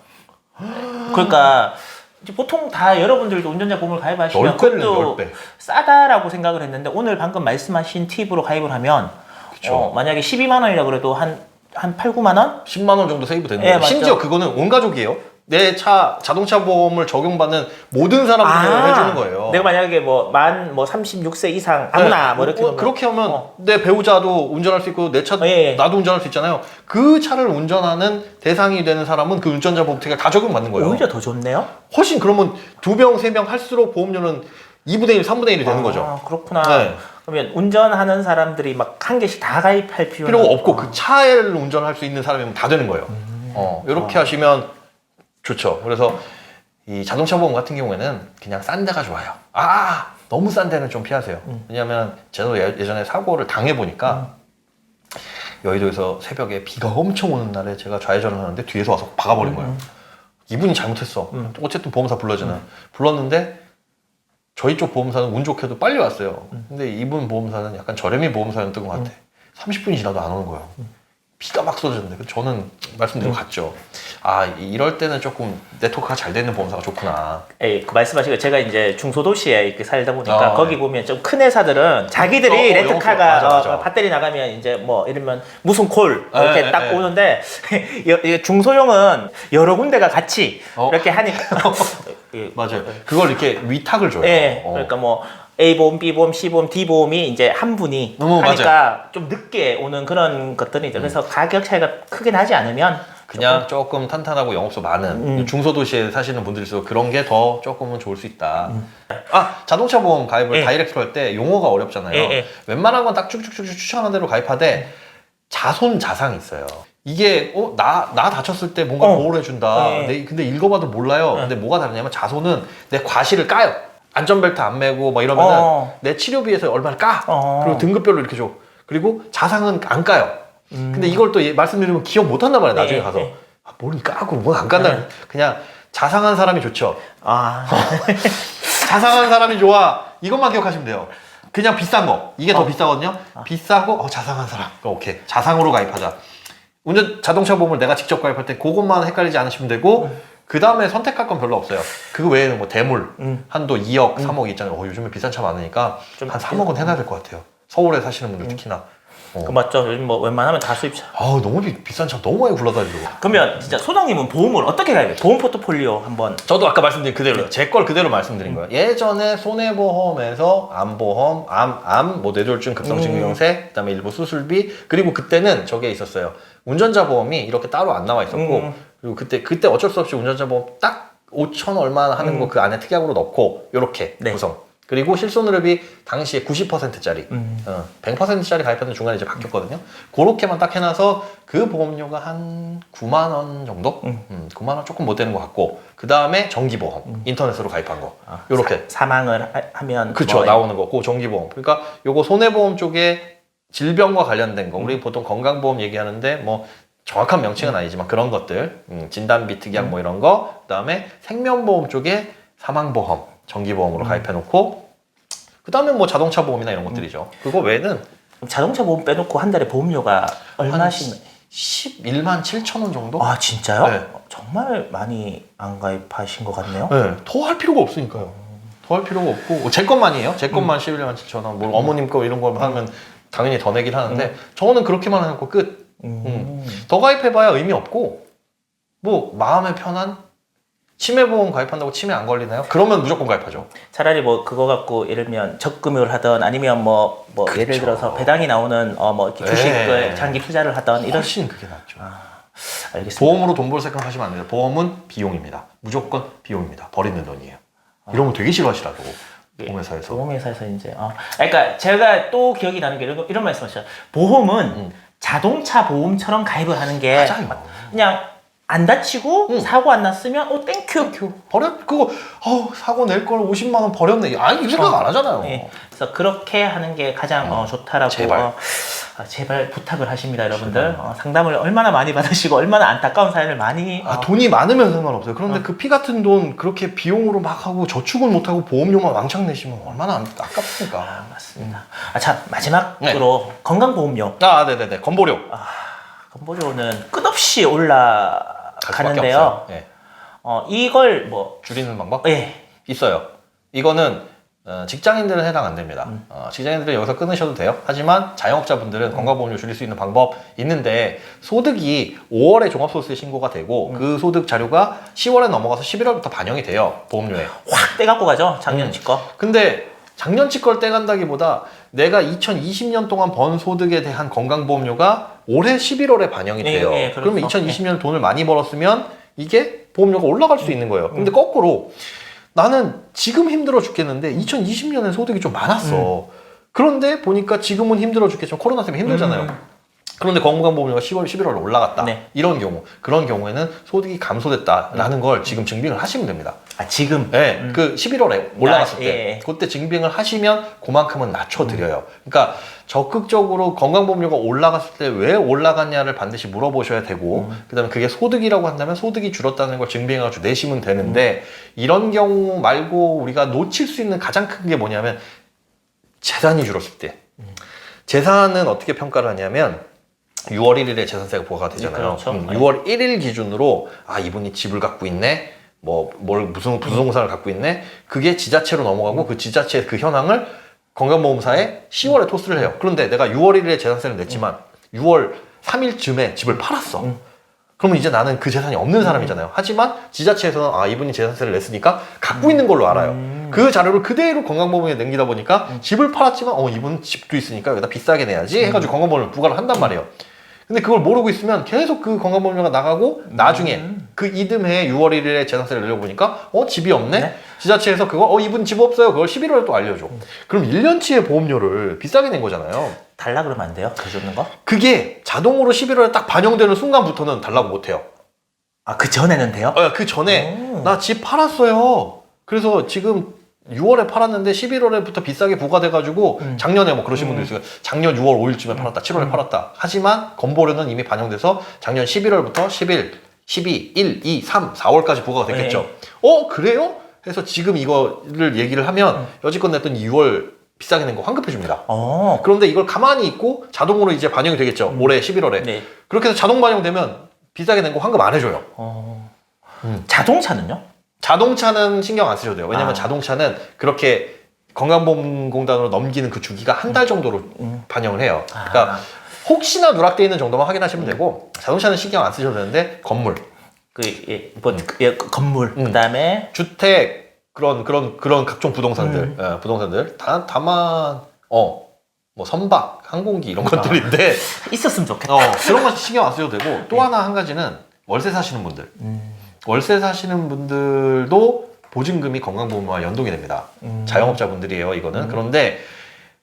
그러니까 이제 보통 다 여러분들도 운전자 보험을 가입하시면 그것도 싸다라고 생각을 했는데 오늘 방금 말씀하신 팁으로 가입을 하면 만약에 12만 원이라 그래도 한 8, 9만 원? 10만 원 정도 세이브 되는 거예요. 심지어 그거는 온 가족이에요. 내 차 자동차 보험을 적용받는 모든 사람들을 해주는 거예요. 내가 만약에 뭐 36세 이상 아무나 뭐 이렇게 그렇게 하면 내 배우자도 운전할 수 있고 내 차 나도 운전할 수 있잖아요. 그 차를 운전하는 대상이 되는 사람은 그 운전자 보험 특약 다 적용받는 거예요. 오히려 더 좋네요. 훨씬 그러면 2명, 3명 할수록 보험료는 2분의 1, 3분의 1이 되는 거죠. 그렇구나. 그러면 운전하는 사람들이 막 한 개씩 다 가입할 필요가 없고 그 차를 운전할 수 있는 사람이면 다 되는 거예요. 이렇게 하시면 좋죠. 그래서 이 자동차 보험 같은 경우에는 그냥 싼 데가 좋아요. 너무 싼 데는 좀 피하세요. 왜냐하면 저도 예전에 사고를 당해보니까 여의도에서 새벽에 비가 엄청 오는 날에 제가 좌회전을 하는데 뒤에서 와서 박아버린 거예요. 이분이 잘못했어. 어쨌든 보험사 불러잖아요. 불렀는데 저희 쪽 보험사는 운 좋게도 빨리 왔어요. 근데 이분 보험사는 약간 저렴이 보험사였던 것 같아. 30분이 지나도 안 오는 거예요. 비가 막 쏟아졌는데 저는 말씀드린 것 같죠. 이럴 때는 조금 네트워크가 잘 되는 보험사가 좋구나. 그 말씀하시고 제가 이제 중소도시에 이렇게 살다 보니까 거기 보면 좀 큰 회사들은 자기들이 렌트카가 배터리 나가면 이제 뭐 이러면 무슨 콜 이렇게 딱 오는데 중소형은 여러 군데가 같이 이렇게 하니까 맞아요. 그걸 이렇게 위탁을 줘요. 그러니까 뭐 A보험, B보험, C보험, D보험이 이제 한 분이 하니까 좀 늦게 오는 그런 것들이 있죠. 그래서 가격 차이가 크게 나지 않으면 그냥 조금 탄탄하고 영업소 많은 중소도시에 사시는 분들일수록 그런 게 더 조금은 좋을 수 있다. 자동차 보험 가입을 다이렉트로 할 때 용어가 어렵잖아요. 웬만한 건 딱 쭉쭉쭉 추천하는 대로 가입하되 자손 자상이 있어요. 이게 나 다쳤을 때 뭔가 보호를 해준다. 근데 읽어봐도 몰라요. 근데 뭐가 다르냐면 자손은 내 과실을 까요. 안전벨트 안 매고 뭐 이러면은 내 치료비에서 얼마를 까. 그리고 등급별로 이렇게 줘. 그리고 자상은 안 까요. 근데 이걸 또 말씀드리면 기억 못 한단 말이에요. 나중에 가서 뭘 까고 뭘 안 깐다. 그냥 자상한 사람이 좋죠. 자상한 사람이 좋아. 이것만 기억하시면 돼요. 그냥 비싼 거. 이게 더 비싸거든요. 비싸고 자상한 사람. 오케이. 자상으로 가입하자. 자동차 보험을 내가 직접 가입할 때 그것만 헷갈리지 않으시면 되고 그 다음에 선택할 건 별로 없어요. 그 외에는 뭐 대물 한도 2억, 3억 있잖아요. 요즘에 비싼 차 많으니까 한 3억은 해놔야 될 것 같아요. 서울에 사시는 분들 특히나. 그 맞죠. 요즘 뭐 웬만하면 다 수입차. 너무 비싼 차 너무 많이 굴러다니고. 그러면 진짜 소장님은 보험을 어떻게 가입해요? 보험 포트폴리오 한번. 저도 아까 말씀드린 그대로요. 제 걸 그대로 말씀드린 거예요. 예전에 손해보험에서 암보험, 뭐 뇌졸중, 급성심근경색, 그다음에 일부 수술비, 그리고 그때는 저게 있었어요. 운전자 보험이 이렇게 따로 안 나와 있었고, 그리고 그때 어쩔 수 없이 운전자 보험 딱 5천 얼마 하는 거 그 안에 특약으로 넣고 요렇게 구성. 그리고 실손의료비 당시에 90%짜리 100%짜리 가입했는데 중간에 이제 바뀌었거든요. 그렇게만 딱 해놔서 그 보험료가 한 9만 원 정도? 9만 원 조금 못 되는 것 같고 그 다음에 정기보험 인터넷으로 가입한 거 요렇게 사망을 하면 그쵸 나오는 거 그 정기보험. 그러니까 요거 손해보험 쪽에 질병과 관련된 거 우리 보통 건강보험 얘기하는데 뭐 정확한 명칭은 아니지만 그런 것들 진단비 특약 뭐 이런 거 그 다음에 생명보험 쪽에 사망보험 정기보험으로 가입해놓고 그 다음에 뭐 자동차 보험이나 이런 것들이죠. 그거 외에는 자동차 보험 빼놓고 한 달에 보험료가 얼마씩? 11만 7천 원 정도? 아 진짜요? 네. 정말 많이 안 가입하신 것 같네요. 네, 더 할 필요가 없으니까요. 더 할 필요가 없고 제 것만이에요. 제 것만 11만 7천 원. 뭐 어머님 거 이런 거 하면 당연히 더 내긴 하는데 저는 그렇게만 해놓고 끝. 더 가입해봐야 의미 없고 뭐 마음에 편한 치매보험 가입한다고 치매 안 걸리나요? 그러면 무조건 가입하죠. 차라리 뭐 그거 갖고 예를 들면 적금을 하던 아니면 뭐 그쵸. 예를 들어서 배당이 나오는 뭐 이렇게 주식을 장기 투자를 하던 이런. 훨씬 그게 낫죠. 알겠습니다. 보험으로 돈 벌 생각하시면 안 돼요. 보험은 비용입니다. 무조건 비용입니다. 버리는 돈이에요. 이런 거 되게 싫어하시더라고. 보험회사에서. 보험회사에서 이제 그러니까 제가 또 기억이 나는 게 이런 말씀하셨어요. 보험은 자동차 보험처럼 가입을 하는 게 맞아요. 그냥 안 다치고 사고 안 났으면 땡큐 그거 사고 낼 걸 50만 원 버렸네. 이 생각 안 하잖아요. 네. 그래서 그렇게 하는 게 가장 좋다라고 제발 부탁을 하십니다, 여러분들. 상담을 얼마나 많이 받으시고 얼마나 안타까운 사연을 많이 돈이 많으면 상관없어요. 그런데 그 피 같은 돈 그렇게 비용으로 막 하고 저축은 못 하고 보험료만 왕창 내시면 얼마나 아깝습니까? 맞습니다. 자 마지막으로 건강보험료. 네네네. 건보료. 건보료는 끝없이 올라가는데요. 네. 이걸 뭐 줄이는 방법? 예. 있어요. 이거는 직장인들은 해당 안 됩니다. 직장인들은 여기서 끊으셔도 돼요. 하지만 자영업자분들은 건강보험료 줄일 수 있는 방법 있는데 소득이 5월에 종합소득세 신고가 되고 그 소득 자료가 10월에 넘어가서 11월부터 반영이 돼요. 보험료에. 확 떼갖고 가죠. 작년치 거. 근데 작년치 걸 떼간다기보다 내가 2020년 동안 번 소득에 대한 건강보험료가 올해 11월에 반영이 돼요. 그러면 2020년 돈을 많이 벌었으면 이게 보험료가 올라갈 수 있는 거예요. 근데 거꾸로 나는 지금 힘들어 죽겠는데 2020년에 소득이 좀 많았어. 그런데 보니까 지금은 힘들어 죽겠지만 코로나 때문에 힘들잖아요. 그런데 건강보험료가 10월, 11월에 올라갔다. 이런 경우, 그런 경우에는 소득이 감소됐다라는 걸 지금 증빙을 하시면 됩니다. 지금? 네, 그 11월에 올라갔을 때, 그때 증빙을 하시면 그만큼은 낮춰드려요. 그러니까 적극적으로 건강보험료가 올라갔을 때 왜 올라갔냐를 반드시 물어보셔야 되고, 그 다음에 그게 소득이라고 한다면 소득이 줄었다는 걸 증빙해가지고 내시면 되는데, 이런 경우 말고 우리가 놓칠 수 있는 가장 큰 게 뭐냐면, 재산이 줄었을 때. 재산은 어떻게 평가를 하냐면, 6월 1일에 재산세가 부과가 되잖아요. 그렇죠. 6월 1일 기준으로 이분이 집을 갖고 있네, 무슨 부동산을 갖고 있네. 그게 지자체로 넘어가고 그 지자체의 그 현황을 건강보험사에 10월에 토스를 해요. 그런데 내가 6월 1일에 재산세를 냈지만 6월 3일쯤에 집을 팔았어. 그러면 이제 나는 그 재산이 없는 사람이잖아요. 하지만 지자체에서는 이분이 재산세를 냈으니까 갖고 있는 걸로 알아요. 그 자료를 그대로 건강보험에 남기다 보니까 집을 팔았지만 이분은 집도 있으니까 여기다 비싸게 내야지 해가지고 건강보험을 부과를 한단 말이에요. 근데 그걸 모르고 있으면 계속 그 건강보험료가 나가고 나중에 그 이듬해 6월 1일에 재산세를 내려고 보니까 집이 없네? 지자체에서 그거 이분 집 없어요. 그걸 11월에 또 알려줘. 그럼 1년치의 보험료를 비싸게 낸 거잖아요. 달라 그러면 안 돼요? 그 줬는 거? 그게 자동으로 11월에 딱 반영되는 순간부터는 달라고 못해요. 아, 그 전에는 돼요? 그 전에 나 집 팔았어요. 그래서 지금 6월에 팔았는데 11월에부터 비싸게 부과돼가지고 작년에 뭐 그러신 분들 있어요. 작년 6월 5일쯤에 팔았다, 7월에 팔았다. 하지만 건보료는 이미 반영돼서 작년 11월부터 11, 12, 1, 2, 3, 4월까지 부과가 됐겠죠. 그래요? 해서 지금 이거를 얘기를 하면 여지껏 냈던 2월 비싸게 낸 거 환급해 줍니다. 그런데 이걸 가만히 있고 자동으로 이제 반영이 되겠죠. 올해 11월에. 네. 그렇게 해서 자동 반영되면 비싸게 낸 거 환급 안 해줘요. 자동차는요? 자동차는 신경 안 쓰셔도 돼요. 왜냐면 자동차는 그렇게 건강보험공단으로 넘기는 그 주기가 한 달 정도로 반영을 해요. 그러니까 혹시나 누락돼 있는 정도만 확인하시면 되고 자동차는 신경 안 쓰셔도 되는데 건물, 건물, 그다음에 주택 그런 각종 부동산들, 부동산들 다만 뭐 선박, 항공기 이런 것들인데 있었으면 좋겠다. 그런 거 신경 안 쓰셔도 되고 또 하나 한 가지는 월세 사시는 분들. 월세 사시는 분들도 보증금이 건강보험과 연동이 됩니다. 자영업자분들이에요, 이거는. 그런데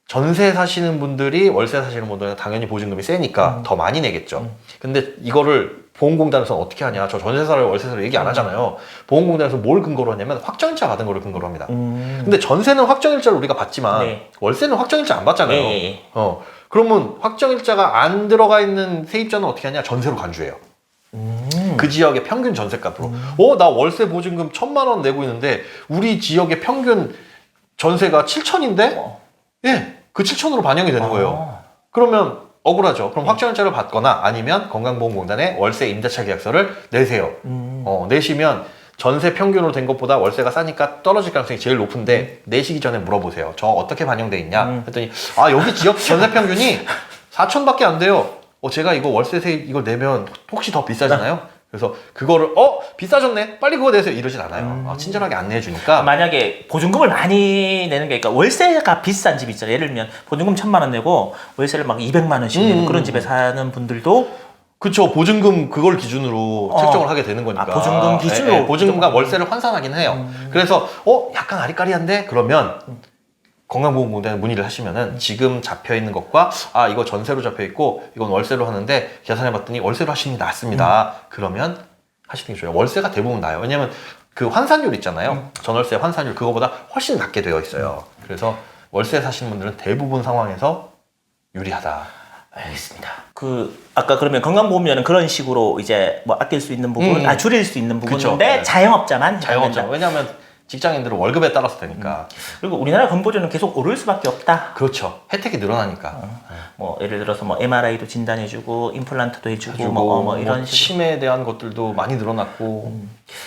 전세 사시는 분들이 월세 사시는 분들은 당연히 보증금이 세니까 더 많이 내겠죠. 근데 이거를 보험공단에서 어떻게 하냐. 저 전세사를 월세사를 얘기 안 하잖아요. 보험공단에서 뭘 근거로 하냐면 확정일자 받은 거를 근거로 합니다. 근데 전세는 확정일자를 우리가 받지만 월세는 확정일자 안 받잖아요. 그러면 확정일자가 안 들어가 있는 세입자는 어떻게 하냐. 전세로 간주해요. 그 지역의 평균 전세값으로. 나 월세 보증금 1,000만 원 내고 있는데 우리 지역의 평균 전세가 7,000인데? 예, 그 7,000으로 반영이 되는 거예요. 그러면 억울하죠. 그럼 확정일자를 받거나 아니면 건강보험공단에 월세 임대차 계약서를 내세요. 내시면 전세 평균으로 된 것보다 월세가 싸니까 떨어질 가능성이 제일 높은데 내시기 전에 물어보세요. 저 어떻게 반영돼 있냐? 했더니 여기 지역 전세 평균이 4,000밖에 안 돼요. 제가 이거 월세 세입 이걸 내면 혹시 더 비싸잖아요? 그래서 그거를 비싸졌네 빨리 그거 내세요 이러진 않아요. 친절하게 안내해주니까. 만약에 보증금을 많이 내는 게, 그러니까 월세가 비싼 집 있잖아요. 예를 들면 보증금 1,000만 원 내고 월세를 막 200만 원씩 내는 그런 집에 사는 분들도 그쵸. 보증금 그걸 기준으로 책정을 하게 되는 거니까. 보증금 기준으로 보증금과 월세를 환산하긴 해요. 그래서 약간 아리까리한데 그러면 건강보험공단에 문의를 하시면은 지금 잡혀있는 것과 이거 전세로 잡혀있고 이건 월세로 하는데 계산해봤더니 월세로 하시는 게 낫습니다. 그러면 하시는 게 좋아요. 월세가 대부분 나요. 왜냐면 그 환산율 있잖아요. 전월세 환산율 그거보다 훨씬 낮게 되어 있어요. 그래서 월세 사시는 분들은 대부분 상황에서 유리하다. 알겠습니다. 아까 그러면 건강보험료는 그런 식으로 이제 뭐 아낄 수 있는 부분, 줄일 수 있는 부분인데 자영업자만. 왜냐면 직장인들은 월급에 따라서 되니까. 그리고 우리나라 건보료는 계속 오를 수밖에 없다. 그렇죠. 혜택이 늘어나니까. 뭐 예를 들어서 뭐 MRI도 진단해주고 임플란트도 해주고 뭐 이런 식으로 치매에 대한 것들도 많이 늘어났고.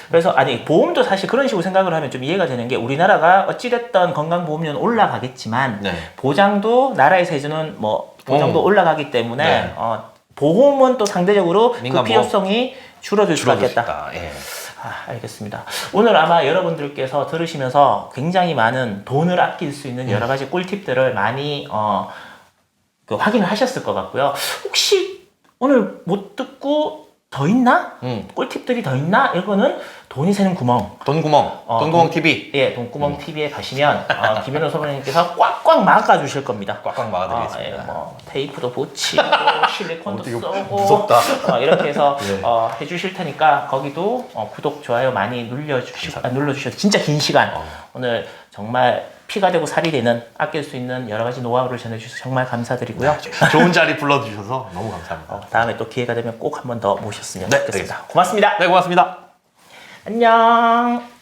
그래서 보험도 사실 그런 식으로 생각을 하면 좀 이해가 되는 게, 우리나라가 어찌됐든 건강보험료는 올라가겠지만 보장도 나라에서 해주는 보장도 올라가기 때문에 보험은 또 상대적으로 그 필요성이 줄어들 수밖에 없다. 알겠습니다. 오늘 아마 여러분들께서 들으시면서 굉장히 많은 돈을 아낄 수 있는 여러 가지 꿀팁들을 많이 확인을 하셨을 것 같고요. 혹시 오늘 못 듣고 더 있나? 꿀팁들이 더 있나? 이거는 돈이 새는 구멍. 돈구멍 TV. 돈구멍 TV에 가시면 김현우 선배님께서 꽉꽉 막아주실 겁니다. 꽉꽉 막아드리겠습니다. 테이프도 붙이고 실리콘도 쏘고 무섭다. 이렇게 해서 해주실 테니까 거기도 구독, 좋아요 많이 눌러주셔서 진짜 긴 시간 오늘 정말 피가 되고 살이 되는 아낄 수 있는 여러 가지 노하우를 전해주셔서 정말 감사드리고요. 좋은 자리 불러주셔서 너무 감사합니다. 다음에 또 기회가 되면 꼭 한 번 더 모셨으면 좋겠습니다. 고맙습니다. 네, 고맙습니다. 안녕.